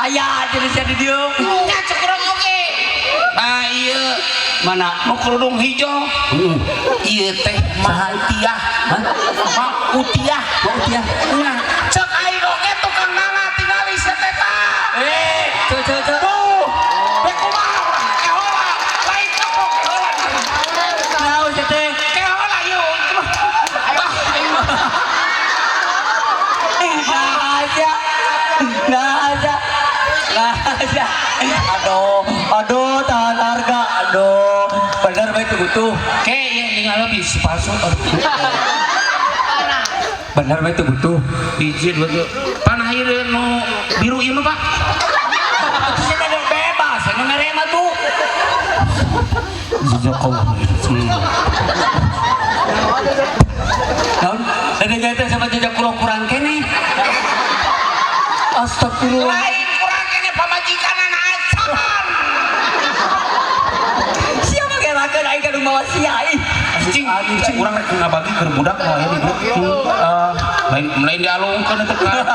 Ayah jadi dia. Nya cekurang oge. Ah ieu Mana? nu kerudung hijau. Ieu teh mah utiah. Mah utiah. Nah, cek aing oge tukang nana tingali seteta. Tuh. Tuh. Bek kumaha? Kehola. Lain kapok. Tahu teh. Kehola ieu. Ah, aing mah. Nggak aja. Aduh, tahan harga. Aduh, bener baik butuh. Kayak yang ninggal bisi palsu. Bener baik butuh. Biji dua tuh. Panah ieu nu biru ieu mah, Pak. Saya ada bebas, yang nerema tuh. Jazakallah. Naon? Ada jatuh sama jejak kurang kene. Astagfirullah. Lain kurang kene pamajikan anak acan. Siapa gerakan aing ka bawa sia ih. Cing urang rek ngabagi keur budak moal di grup. Lain dialungkeun teh kan.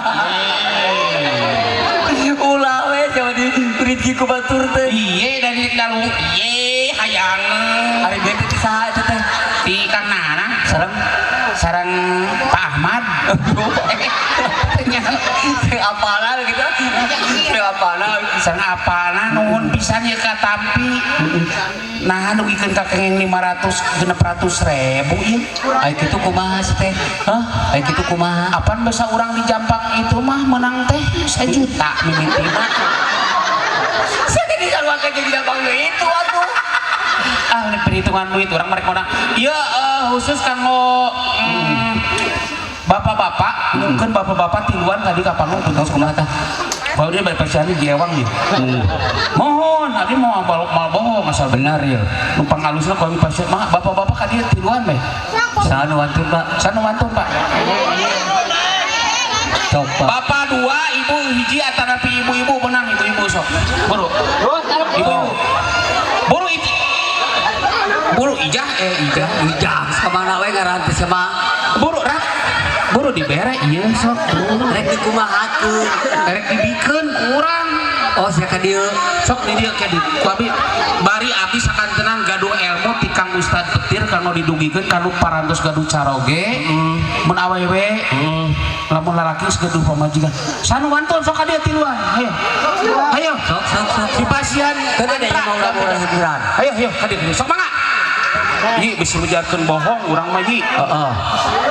Ulah we jawa di kuritki ku batur teh. Iye dan rek dalung. Iye hayang. Ari bete ti saha eta teh? Ti Kang Nana sareng Pak Ahmad. Sing apana gitu. Sing apana? Sareng apana nuhun pisan ye ka tampi. Nah dugikeun ka kenging 600.000 ieu. Ai kitu kumaha sih teh? Hah? Ai kitu kumaha? Apaan basa urang di Jampang itu mah menang teh 1 juta mimitina. Sia teh disaluakeun jadi Jampang itu atuh. Ah ini perhitungan duit orang mereka orang iya khusus kanggo bapak-bapak mungkin bapak-bapak tiluan tadi kapan lu putus kumata kalau dia balik persiapan di Giewang dia mohon tadi mau mal bohong asal benar ya numpang halusnya kalau pasien mah bapak-bapak kan dia tiluan be Sanu wantun pak coba bapak 2 ibu hiji antara ibu-ibu menang ibu-ibu sok buru ibu-ibu buru itu buru ijah kemana we ngaranti sama buru dibere iya sok rek dikumahakeun rek dibikeun kurang oh sia ka dieu sok di dieu ke di kuabi bari abdi sakantenan gaduh ilmu ti Kang Ustad Petir kanggo didugikeun kanu parantos gaduh caroge mun awewe lamun lalaki geus gaduh pamajikan sanu wantun sok ka dieu tiluan ayo sok si pasien kan ada yang mau laporan hiburan ayo ka dieu sok mangga Ji bisa menjarkan bohong orang mah Ji. Heeh.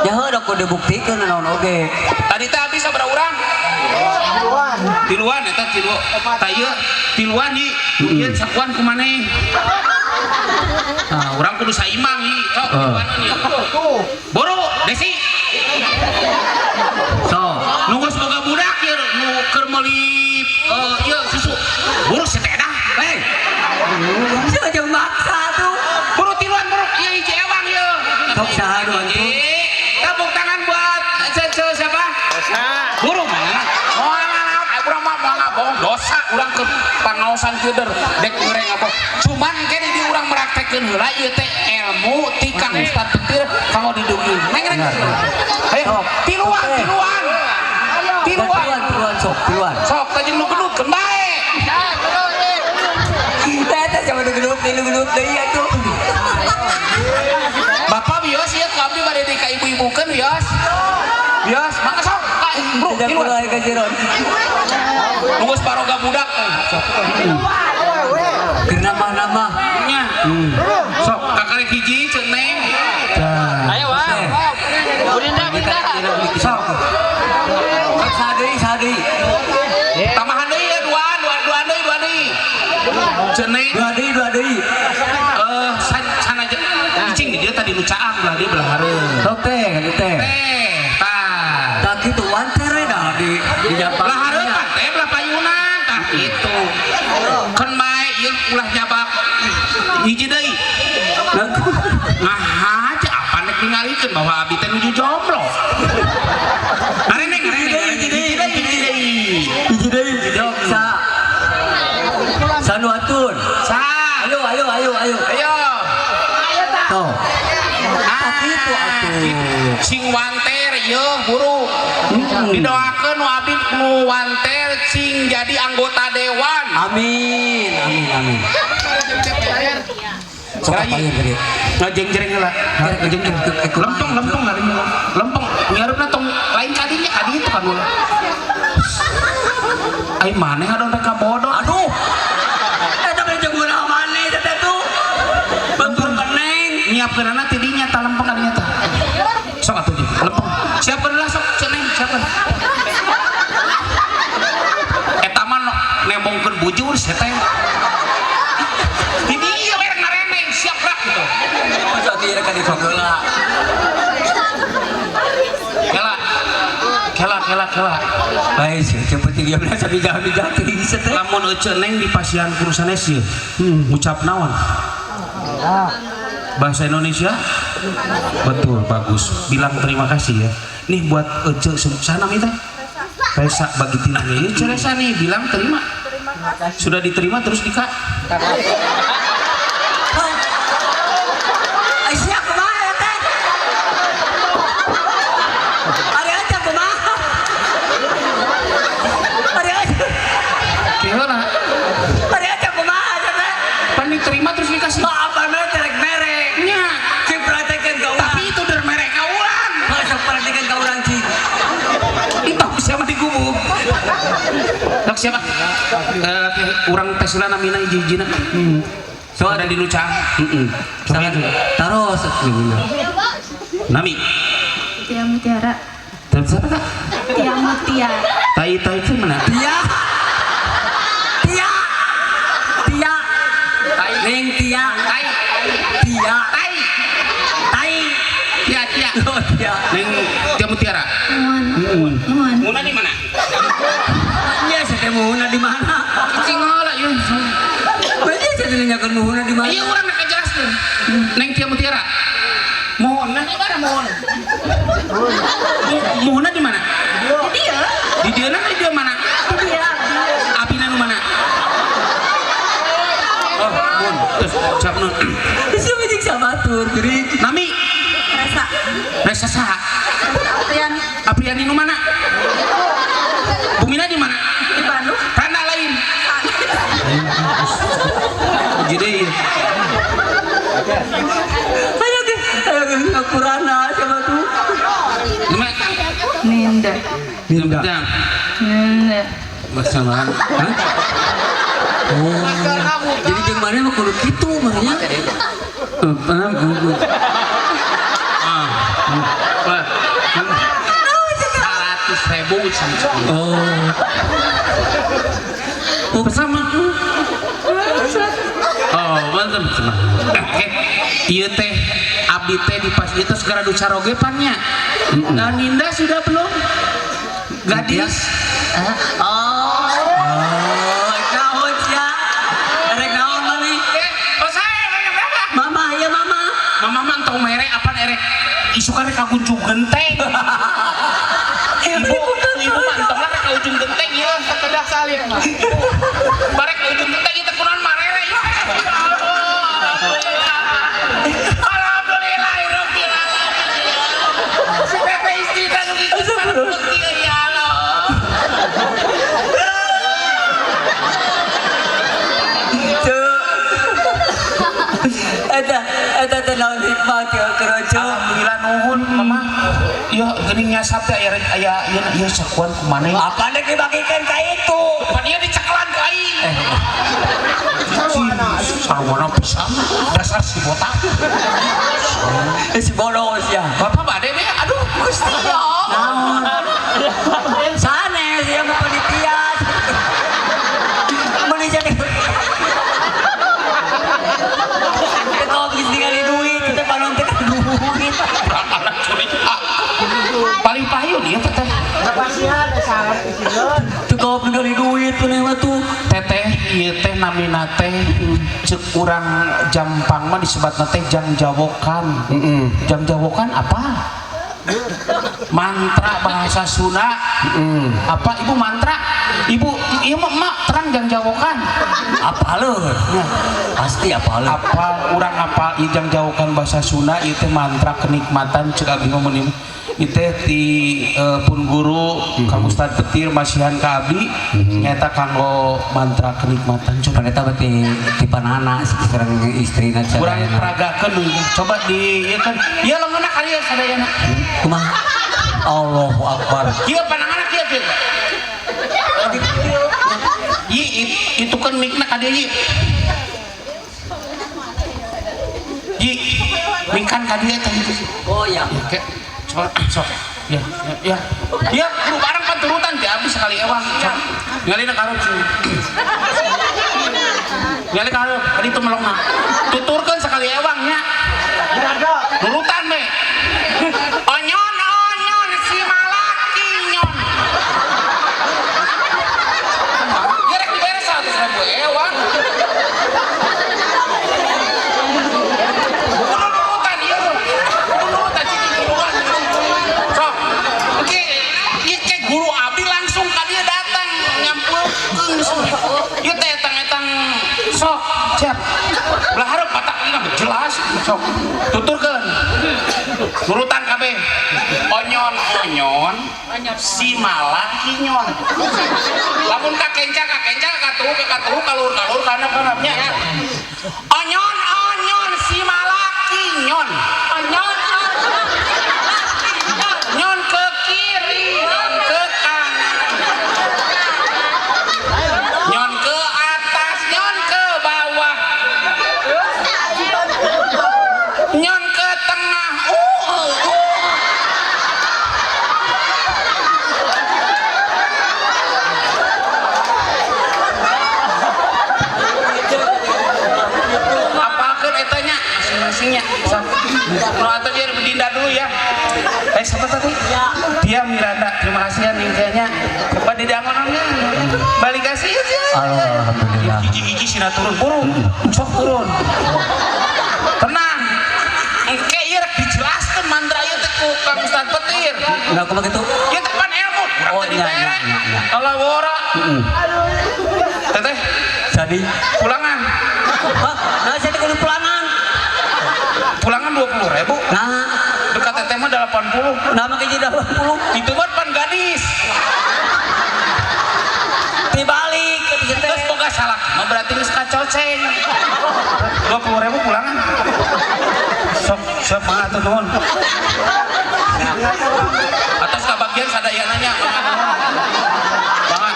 Ya heuh da kudu dibuktiikeun naon oge. Tadi teh bisa berapa urang? Tiluan eta tilu. Tah ieu tiluan Ji. Ieu sakuan ku maneh. Nah, urang kudu saimbang Ji. Sok tiluan ieu. Boro, Desi. So, Nu geus boga budak ieu nu keur meuli ieu susu. Boro seteda. Hei. sia jeung maksa tuh. Boro tiluan boro ieu hiji ewang ieu. Sok saha doang tuh. Tepuk tangan buat siapa? Buru mana? Urang mah moal bohong dosa urang ke pangaosan keuder dek goreng apa. Cuman kene di urang meraktekeun heula ieu teh ilmu ti Kang Ustad Petir kanggo didugi. Neng rek. Ayo tiluan. Tiluan. Sok teh jeung nu gedutkeun bae. Eta sama gedut deui atuh. Bapak bios ieu ku abdi bade di ka ibu-ibukeun bios. Bios, mangga sok. Bro, tiluan. Nunggu separoga budak Nama nya sok kakarek hiji ceuk neng Ayo Bang. Budinda. sok sadei tambahan deui ya dua deui ceuk neng dua deui sanaja cicing di dieu tadi nu caang belah dieu belah hareup sok teh tah tak kitu wanter we dah di Japan belah hareup teh belah payun itu kan baik yang ulah nyabak hiji deui nah aja apa nek ningalikeun bahwa abi teh nuju jomblo arene hiji deui Sanu atun. Ayo. Tuh. Itu atuh. Sing wanter ieu guru. Didoakeun nu abdi nu wanter sing jadi anggota dewan. Amin. Sok payen gede. Ngajeng-jeng heula. Lempeng ngarinya. Lempeng ngarepna tong lain kadinya adi itu kan ulah. Ai maneh adon rek bodoh. Aduh. Eta mah jeung urang maneh teh tuh. Bentur keneng. Nyiapkeunana tidinya tah lempeng kadinya tah. Sok atuh di lempeng. Siapkeun lah sok ceneng siapkeun. Eta mah nembongkeun bujur sia teh. Ini ieu merek ngarene siap rak gitu. Masa ieu kan dicogola. Kela. Baik, yang penting dia biasa bijak-bijak teh. Lamun euceun neng di pasian kurusanes ieu. Ucap naon? Bahasa Indonesia? Betul, bagus. Bilang terima kasih ya. Nih buat Ece sana minta. Resa bagi tilangnya. Ya Ceresa nih bilang terima. Sudah diterima terus nikah. Aisyah kumaha teh? Ari aja kumaha? Gimana? Ari aja kumaha teh? Pan diterima terus dikasih. Apa merek? Nya. Cing perhatikan ka urang. Tapi itu der merek ka urang. Masa perhatikan ka urang cing. Entah siapa digubuk. Dok siapa? Urang teh sula namina hiji-hijina. So ada di Lucang. Coba Taros. Nami. Tia Mutiara. Terus siapa kak? Tia Mutiara. Tai itu mana? Tia. Neng Tia. Tia. Oh, Tia. Neng Tia Mutiara. Nuhun. Muna di mana? Nya saya muhuna di mana? Cicing ngola yun. Banyak saya nanyakeun muhuna di mana? Iya urang nak jelaskeun. Neng Tia Mutiara. Mohon, di mana mohon? Mohonna di mana? Di dia. Di dia mana? Di dia. Abina nu mana? Oh, mohon. Terus siap nun. Siapa yang sabatur, gering. Nami. Resa. Resa saha? Apriani. Apriani nu mana? Bumina di mana? Di Bandung. Tanah lain. Jadi Ayo ke ngapurana siapa tuh? gimana? Ninda. Ninda. Bersama. Oh. Jadi jeung mana mah kudu kitu mahnya. Paham guru. Ah. 100.000 sama. Oh. Bersama. Oh, mantap. Ieu teh abdi teh di pas itu segera ducaroge pannya. Nah, Ninda sudah belum? Gadis. Oh, naon sia? Erek naon mami? Oh, saya berapa? Mama, ya mama. Mama mah entong merek apa erek isukan rek kagunjung genteng. Ibu mah entong lah ka ujung genteng ieu kedah salib mah. Barek ka ujung genteng ieu teh kunaon marere ieu. Alhamdulillah rabbil alamin. Si Pepe istri kan gitu ya Allah. Eta teh naon hikmah teh kerojo. Alhamdulillah nuhun mama. Ieu geuning nyasap teh aya ieu sakuan ku maneh. Apa nek dibagikeun ka itu? Pan ieu diceklan ku aing. Sarwana pisan dasar si botak. Si bolos ya. Bapak bade deh. Aduh, Gusti ya. Naon? Sanes ya mau penitian. Meni jadi. Kau bisa tinggal duit, kita panon teh duit. Anak curi. Paling payu dia teh. Tuh kau tinggal duit tuh lewat tuh. teteh ieu teh namina teh ceuk urang Jampang mah disebatna teh jangjawokan. Jangjawokan apa? Mantra bahasa Sunda. Apa ibu mantra? Ibu ieu mah terang jangjawokan. Apaleun. Pasti apaleun. Apa urang apa ieu jangjawokan bahasa Sunda ieu teh mantra kenikmatan ceuk abdi mah meuni ieu teh ti pun guru Kang Ustad Petir masihan ka abdi nyaeta kanggo mantra kenikmatan. Coba Paneta berarti ti panana sareng istrina urang sadayana. peragakeun coba di ieu kan ieu leungeunna ka dieu sadayana. Kumaha? Allahu Akbar. Kieu pananganna kieu. Itu kan mikna ka dieu ieu. Mikan ka dieu teh. Oh ya. Oke. Sok. Ya. Ya, kudu bareng paturutan teh abis sekali ewang. Ngalina kareup. Ngali kareup, kadi teu melongna. Tuturkeun sekali ewang nya. Nurutan we. Onyon si malaki nyon. Ya rek diberes 100.000 ewang. Kudu nurutan ieu. Kudu nurutan cicing nurutan. Sok. Oke, ieu ke guru abdi langsung ka dieu datang nyampeukeun ieu teh etang-etang sok siap. Belah hareup batak dina jelas sok. Tuturkeun. Nurutan kabeh. Onyon si malaki nyon. Lamun ka kenca katuhu kalur kana nya. Onyon si malaki nyon. Nyon ke kiri, nyon ke kanan. Nyon ke atas, nyon ke bawah. Nyon ke tengah. Apalkeun etanya masing-masingnya. Kalau atau dia berdinda dulu ya. Siapa tadi? Dia Miranda. Terima kasih ya ninjanya. Coba didangonnya. Balik kasih aja. Alhamdulillah. Gigi sina turun burung. Sok turun. Tenang. Engke ieu rek dijelaskeun mantra ieu teh ku Kang Ustad Petir. Enggak kumaha gitu. Ieu teh pan ilmu. Oh, iya. Allah wora. Teteh, Jadi pulangan. hah? Nah, saya kudu pulangan. Pulangan 20.000. Nah, Dekat teteh mah 80. nama keji 80. Itu mah pan gadis. Dibalik ke dieu teh. Terus boga salah. Mah berarti geus kacoceng. 20.000 pulangan. Sok mah atuh nuhun. Atas kabagian sadayana nya. Bangan.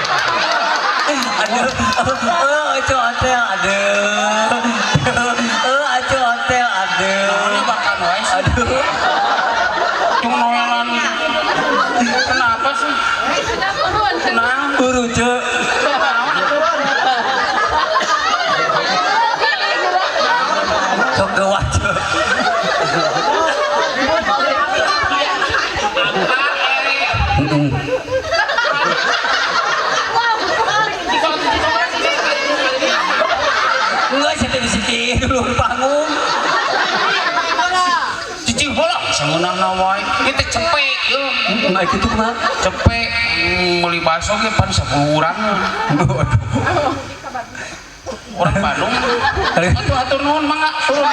Aduh, aduh hotel, aduh. Aduh hotel, aduh. Naonnya makan wae sih. Aduh. Cung noelan. Kenapa sih? Kenapa? Uruce. Sok gawat. Enggak, saya di sini dulu panggung. Cicing bola sangeunana wae. Ieu teh cepek yeuh. Enggak gitu mah. Cepek meuli baso ge pan 10 urang. Orang Bandung. Atur nuhun mangga turun.